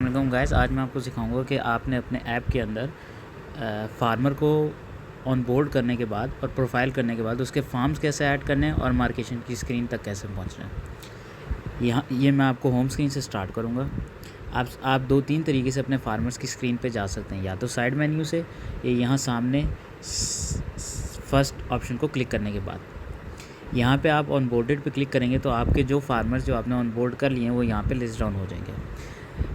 Welcome guys. आज मैं आपको सिखाऊंगा कि आपने अपने ऐप के अंदर फार्मर को ऑन बोर्ड करने के बाद और प्रोफाइल करने के बाद उसके फार्म्स कैसे ऐड करने हैं और मार्केशन की स्क्रीन तक कैसे पहुंचना है। ये मैं आपको होम स्क्रीन से स्टार्ट करूंगा। आप दो तीन तरीके से अपने फार्मर्स की स्क्रीन पे जा सकते हैं, या तो साइड मेन्यू से या यहाँ सामने फर्स्ट ऑप्शन को क्लिक करने के बाद यहाँ पे आप ऑन बोर्डेड पे क्लिक करेंगे तो आपके जो फार्मर्स जो आपने ऑन बोर्ड कर लिए हैं वो यहाँ पे लिस्ट डाउन हो जाएंगे।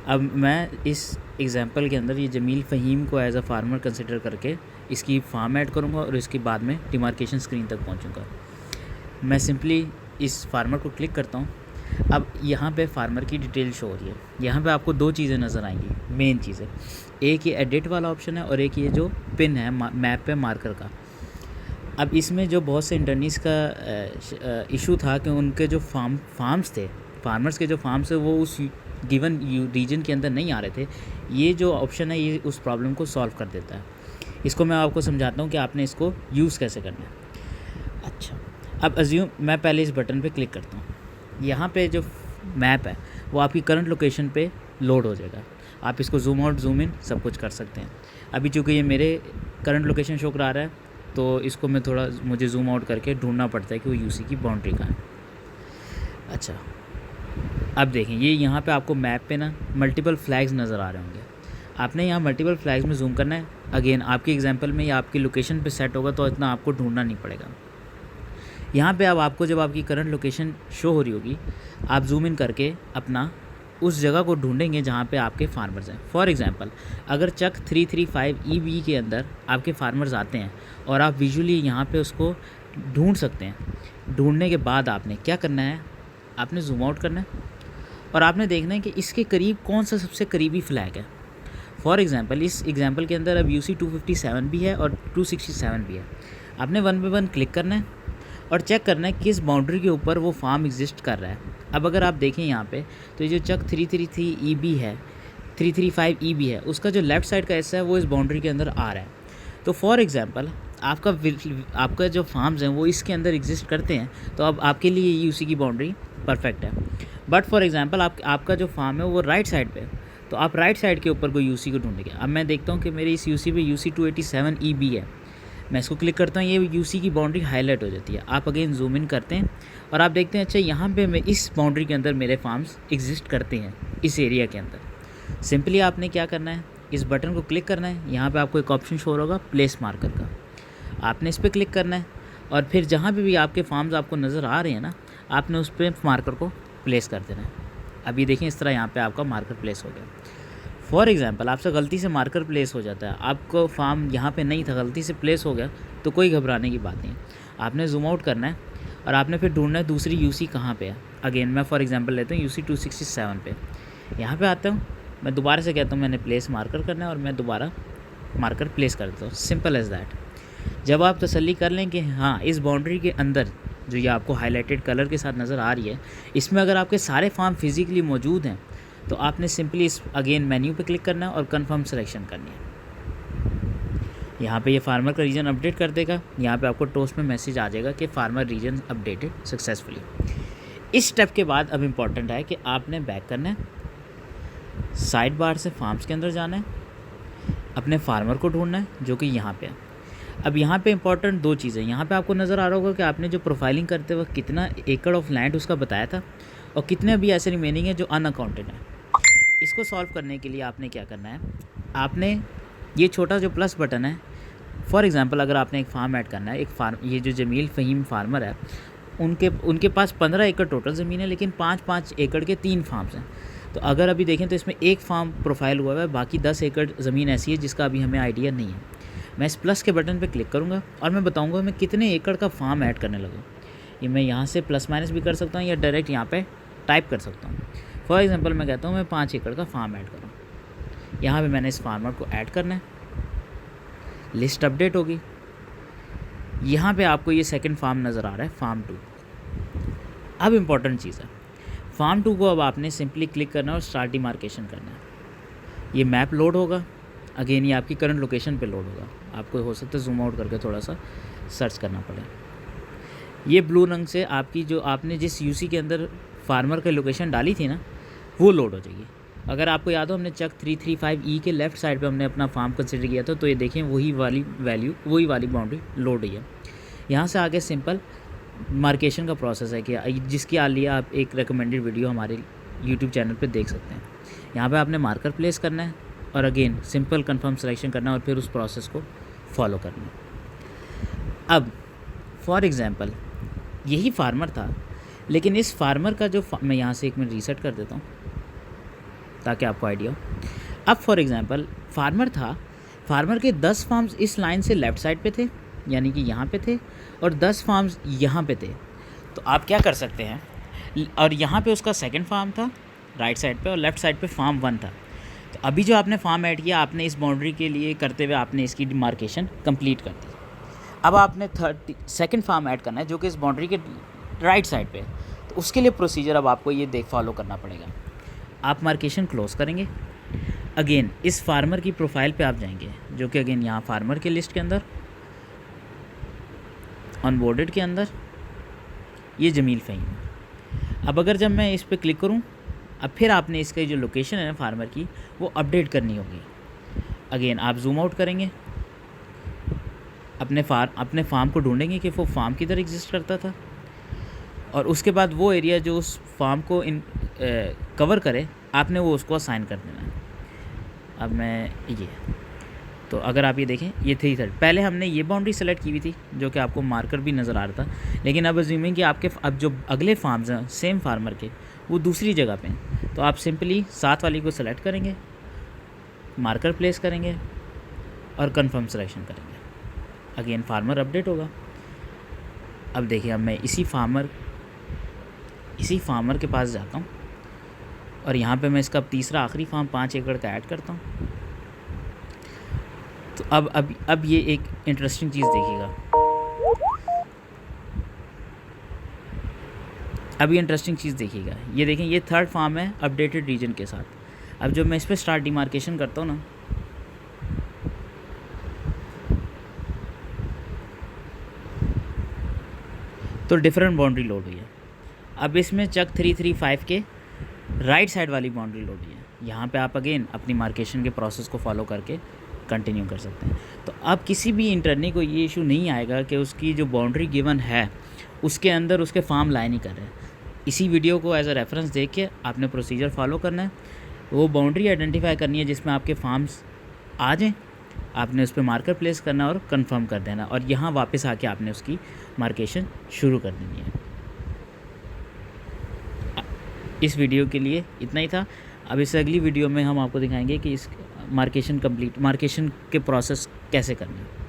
अब मैं इस एग्ज़ाम्पल के अंदर ये जमील फ़हीम को एज अ फार्मर कंसिडर करके इसकी फार्म ऐड करूँगा और इसके बाद में डिमार्केशन स्क्रीन तक पहुँचूँगा। मैं सिंपली इस फार्मर को क्लिक करता हूँ। अब यहाँ पे फार्मर की डिटेल शो हो रही है। यहाँ पे आपको दो चीज़ें नज़र आएंगी, मेन चीज़ें। एक ये एडिट वाला ऑप्शन है और एक ये जो पिन है मैप पे मार्कर का। अब इसमें जो बहुत से इंटरनीस का इशू था कि उनके जो फार्म्स थे, फार्मर्स के जो फार्म्स है वो उस गिवन रीजन के अंदर नहीं आ रहे थे। ये जो ऑप्शन है ये उस प्रॉब्लम को सॉल्व कर देता है। इसको मैं आपको समझाता हूँ कि आपने इसको यूज़ कैसे करना है। अच्छा, अब अज्यूम मैं पहले इस बटन पे क्लिक करता हूँ। यहाँ पे जो मैप है वो आपकी करंट लोकेशन पे लोड हो जाएगा। आप इसको जूम आउट जूम इन सब कुछ कर सकते हैं। अभी चूँकि ये मेरे करंट लोकेशन शो करा रहा है तो इसको मैं थोड़ा मुझे जूम आउट करके ढूंढना पड़ता है कि वो यूसी की बाउंड्री कहाँ है। अच्छा, अब देखें ये यहाँ पे आपको मैप पे ना मल्टीपल फ्लैग्स नज़र आ रहे होंगे। आपने यहाँ मल्टीपल फ्लैग्स में जूम करना है। अगेन आपके एग्जांपल में या आपकी लोकेशन पे सेट होगा तो इतना आपको ढूंढना नहीं पड़ेगा। यहाँ पे अब आपको जब आपकी करंट लोकेशन शो हो रही होगी आप जूम इन करके अपना उस जगह को ढूंढेंगे जहाँ पे आपके फार्मर्स हैं। फॉर एग्ज़ाम्पल अगर चक 335 EB के अंदर आपके फार्मर्स आते हैं और आप विजुअली यहाँ पे उसको ढूंढ सकते हैं। ढूंढने के बाद आपने क्या करना है, आपने जूम आउट करना है और आपने देखना है कि इसके करीब कौन सा सबसे करीबी फ्लैग है। फॉर एग्ज़ाम्पल इस एग्ज़ाम्पल के अंदर अब UC 257 भी है और 267 भी है। आपने 1 बाय 1 क्लिक करना है और चेक करना है किस बाउंड्री के ऊपर वो फार्म एग्जिस्ट कर रहा है। अब अगर आप देखें यहाँ पे तो ये जो चक 333 EB है, 335 EB है, उसका जो लेफ़्ट साइड का हिस्सा है वो इस बाउंड्री के अंदर आ रहा है। तो फॉर एग्ज़ाम्पल आपका जो फार्म्स हैं वो इसके अंदर एग्जिस्ट करते हैं तो अब आपके लिए यूसी की बाउंड्री परफेक्ट है। बट फॉर एग्ज़ाम्पल आपका जो फार्म है वो राइट साइड पे है तो आप राइट साइड के ऊपर कोई यूसी को ढूंढेंगे। अब मैं देखता हूँ कि मेरी इस यूसी पे UC 287 EB है। मैं इसको क्लिक करता हूँ, ये यूसी की बाउंड्री हाईलाइट हो जाती है। आप अगेन जूम इन करते हैं और आप देखते हैं अच्छा यहाँ पे मैं इस बाउंड्री के अंदर मेरे फार्म्स एग्जिस्ट करते हैं इस एरिया के अंदर। सिंपली आपने क्या करना है, इस बटन को क्लिक करना है। यहाँ पे आपको एक ऑप्शन शो होगा प्लेस मार्कर का, आपने इस पर क्लिक करना है और फिर जहाँ पे भी आपके फार्म्स आपको नज़र आ रहे हैं ना आपने उस पर मार्कर को प्लेस कर देना है। अभी देखें इस तरह यहाँ पे आपका मार्कर प्लेस हो गया। फॉर एग्ज़ाम्पल आपसे गलती से मार्कर प्लेस हो जाता है, आपको फार्म यहाँ पे नहीं था, गलती से प्लेस हो गया तो कोई घबराने की बात नहीं। आपने जूम आउट करना है और आपने फिर ढूंढना है दूसरी यूसी कहाँ पे है। अगेन मैं फॉर एग्ज़ाम्पल लेता हूँ UC 267 पे। यहाँ पे आता हूँ, मैं दोबारा से कहता हूँ मैंने प्लेस मार्कर करना है और मैं दोबारा मार्कर प्लेस कर देता हूँ। Simple as that. जब आप तसल्ली कर लें कि हाँ इस बाउंड्री के अंदर जो ये आपको हाईलाइटेड कलर के साथ नज़र आ रही है इसमें अगर आपके सारे फार्म फिज़िकली मौजूद हैं तो आपने सिंपली इस अगेन मेन्यू पे क्लिक करना है और कंफर्म सिलेक्शन करनी है। यहाँ पे ये फार्मर का रीजन अपडेट कर देगा। यहाँ पे आपको टोस्ट में मैसेज आ जाएगा कि फार्मर रीजन अपडेटेड सक्सेसफुली। इस स्टेप के बाद अब इम्पॉर्टेंट है कि आपने बैक करना है, साइड बार से फार्म्स के अंदर जाना है, अपने फार्मर को ढूंढना है जो कि यहाँ पे है। अब यहाँ पे इंपॉर्टेंट दो चीज़ें, यहाँ पे आपको नज़र आ रहा होगा कि आपने जो प्रोफाइलिंग करते वक्त कितना एकड़ ऑफ लैंड उसका बताया था और कितने अभी ऐसे रिमेनिंग है जो अनअकाउंटेड है। इसको सॉल्व करने के लिए आपने क्या करना है, आपने ये छोटा जो प्लस बटन है, फॉर एग्ज़ाम्पल अगर आपने एक फार्म ऐड करना है, ये जो जमील फ़हीम फार्मर है उनके पास 15 एकड़ टोटल ज़मीन है लेकिन 5-5 एकड़ के 3 फार्म्स हैं। तो अगर अभी देखें तो इसमें एक फार्म प्रोफाइल हुआ है, बाकी 10 एकड़ ज़मीन ऐसी है जिसका अभी हमें आइडिया नहीं है। मैं इस प्लस के बटन पे क्लिक करूँगा और मैं बताऊँगा मैं कितने एकड़ का फार्म ऐड करने लगूँ। ये मैं यहाँ से प्लस माइनस भी कर सकता हूँ या डायरेक्ट यहाँ पे टाइप कर सकता हूँ। फॉर एग्ज़ाम्पल मैं कहता हूँ मैं 5 एकड़ का फार्म ऐड करूँ। यहाँ पे मैंने इस फार्मर को ऐड करना है, लिस्ट अपडेट होगी। यहाँ पे आपको ये सेकंड फार्म नज़र आ रहा है, फार्म 2। अब इम्पॉर्टेंट चीज़ है, फार्म 2 को अब आपने सिंपली क्लिक करना है और स्टार्ट डिमार्केशन करना है। ये मैप लोड होगा, अगेन ये आपकी करंट लोकेशन पे लोड होगा। आपको हो सकता है जूम आउट करके थोड़ा सा सर्च करना पड़े। ये ब्लू रंग से आपकी जो आपने जिस यूसी के अंदर फार्मर की लोकेशन डाली थी ना वो लोड हो जाएगी। अगर आपको याद हो हमने चक 335E के लेफ़्ट साइड पे हमने अपना फार्म कंसिडर किया था, तो ये देखें वही वाली वैल्यू, वही वाली बाउंड्री लोड हुई है। यहाँ से आगे सिंपल मार्केशन का प्रोसेस है कि जिसकी लिए आप एक रिकमेंडेड वीडियो हमारे यूट्यूब चैनल पे देख सकते हैं। यहाँ पे आपने मार्कर प्लेस करना है और अगेन सिंपल कंफर्म सिलेक्शन करना है और फिर उस प्रोसेस को फॉलो करना है। अब फॉर एग्ज़ाम्पल यही फार्मर था, लेकिन इस फार्मर का जो मैं यहाँ से 1 मिनट रीसेट कर देता हूँ ताकि आपको आइडिया हो। अब फॉर एग्ज़ाम्पल फार्मर था, फार्मर के 10 फार्म्स इस लाइन से लेफ़्ट साइड पे थे, यानी कि यहाँ पे थे, और 10 फार्म्स यहाँ पे थे। तो आप क्या कर सकते हैं, और यहाँ पे उसका सेकंड फार्म था राइट साइड पे और लेफ़्ट साइड पे फार्म 1 था। तो अभी जो आपने फार्म ऐड किया, आपने इस बाउंड्री के लिए करते हुए आपने इसकी डिमार्केशन कंप्लीट कर दी। अब आपने सेकंड फार्म ऐड करना है जो कि इस बाउंड्री के राइट साइड पे। तो उसके लिए प्रोसीजर अब आपको ये फॉलो करना पड़ेगा। आप मार्केशन क्लोज करेंगे, अगेन इस फार्मर की प्रोफाइल पे आप जाएंगे, जो कि अगेन यहाँ फार्मर के लिस्ट के अंदर ऑनबोर्डेड के अंदर ये जमील फ़हीम। अब अगर जब मैं इस पर क्लिक करूँ, अब फिर आपने इसका जो लोकेशन है ना फार्मर की, वो अपडेट करनी होगी। अगेन आप जूम आउट करेंगे, अपने फार्म को ढूंढेंगे कि वो फार्म किधर एग्जिस्ट करता था, और उसके बाद वो एरिया जो उस फार्म को कवर करे, आपने वो उसको असाइन कर देना है। अब मैं ये, तो अगर आप ये देखें, ये 330 पहले हमने ये बाउंड्री सेलेक्ट की हुई थी जो कि आपको मार्कर भी नज़र आ रहा था, लेकिन अब अज्यूमिंग कि आपके अब जो अगले फार्म्स हैं सेम फार्मर के, वो दूसरी जगह पे हैं, तो आप सिंपली 7 वाली को सेलेक्ट करेंगे, मार्कर प्लेस करेंगे और कंफर्म सिलेक्शन करेंगे। अगेन फार्मर अपडेट होगा। अब देखिए, अब मैं इसी फार्मर के पास जाता हूँ और यहाँ पे मैं इसका तीसरा आखिरी फार्म 5 एकड़ का ऐड करता हूँ। तो अब ये एक इंटरेस्टिंग चीज़ देखिएगा। अब ये इंटरेस्टिंग चीज़ देखिएगा, ये देखें, ये थर्ड फार्म है अपडेटेड रीजन के साथ। अब जब मैं इस पर स्टार्ट डिमार्केशन करता हूँ ना, तो डिफरेंट बाउंड्री लोड हुई है। अब इसमें चक 335 के राइट साइड वाली बाउंड्री लोड हुई है। यहाँ पे आप अगेन अपनी मार्केशन के प्रोसेस को फॉलो करके कंटिन्यू कर सकते हैं। तो अब किसी भी इंटर्नी को ये इशू नहीं आएगा कि उसकी जो बाउंड्री गिवन है उसके अंदर उसके फार्म लाई नहीं कर रहे हैं। इसी वीडियो को एज अ रेफरेंस देख के आपने प्रोसीजर फॉलो करना है, वो बाउंड्री आइडेंटिफाई करनी है जिसमें आपके फार्म्स आ जाएँ, आपने उस पर मार्कर प्लेस करना और कंफर्म कर देना, और यहाँ वापस आके आपने उसकी मार्केशन शुरू कर देनी है। इस वीडियो के लिए इतना ही था। अब इस अगली वीडियो में हम आपको दिखाएंगे कि इस मार्केशन के प्रोसेस कैसे करना है।